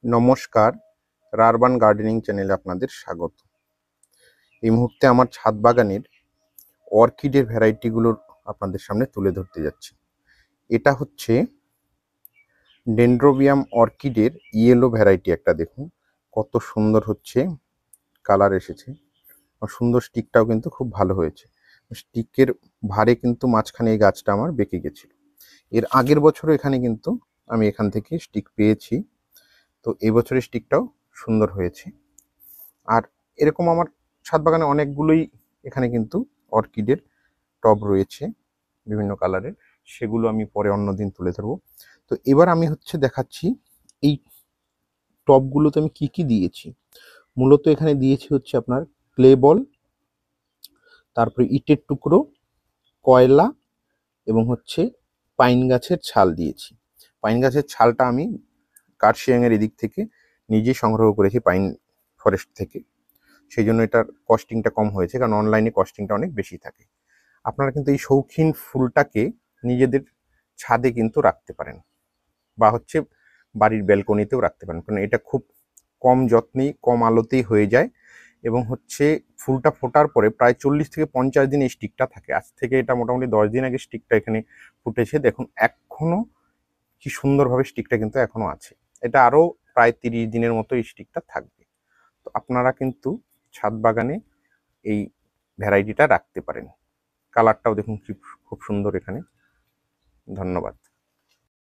নমস্কার, রারবান গার্ডেনিং চ্যানেলে আপনাদের স্বাগত। এই মুহূর্তে আমার ছাদ বাগানের অর্কিডের ভ্যারাইটিগুলোর আপনাদের সামনে তুলে ধরতে যাচ্ছি। এটা হচ্ছে ডেনড্রোবিয়াম অর্কিডের ইয়েলো ভ্যারাইটি। একটা দেখুন কত সুন্দর হচ্ছে, কালার এসেছে আর সুন্দর স্টিকটাও কিন্তু খুব ভালো হয়েছে। স্টিকের ভারে কিন্তু মাঝখানে এই গাছটা আমার বেঁকে গেছিল। এর আগের বছরও এখানে কিন্তু আমি এখান থেকে স্টিক পেয়েছি, তো এই বছরের স্টিকটাও সুন্দর হয়েছে। আর এরকম আমার ছাদ বাগানে অনেকগুলোই এখানে কিন্তু অর্কিডের টব রয়েছে বিভিন্ন কালারের, সেগুলো আমি পরে অন্যদিন তুলে ধরবো। তো এবার আমি দেখাচ্ছি এই টবগুলোতে আমি কি কি দিয়েছি। মূলত এখানে দিয়েছি আপনার ক্লে বল, তারপরে ইটের টুকরো, কয়লা এবং পাইন গাছের ছাল দিয়েছি। পাইন গাছের ছালটা আমি কার্শিয়াংয়ের এদিক থেকে নিজেই সংগ্রহ করেছি, পাইন ফরেস্ট থেকে। সেই জন্য এটার কস্টিংটা কম হয়েছে, কারণ অনলাইনে কস্টিংটা অনেক বেশি থাকে। আপনারা কিন্তু এই শৌখিন ফুলটাকে নিজেদের ছাদে কিন্তু রাখতে পারেন, বা বাড়ির ব্যালকনিতেও রাখতে পারেন, কারণ এটা খুব কম যত্নেই কম আলোতেই হয়ে যায়। এবং ফুলটা ফোটার পরে প্রায় 40 থেকে 50 দিন এই স্টিকটা থাকে। আজ থেকে এটা মোটামুটি 10 দিন আগে স্টিকটা এখানে ফুটেছে। দেখুন এখনো কি সুন্দরভাবে স্টিকটা কিন্তু এখনো আছে। এটা আরও প্রায় 30 দিনের মতো এই স্টিকটা থাকবে। তো আপনারা কিন্তু ছাদ বাগানে এই ভ্যারাইটিটা রাখতে পারেন। কালারটাও দেখুন কি খুব সুন্দর এখানে। ধন্যবাদ।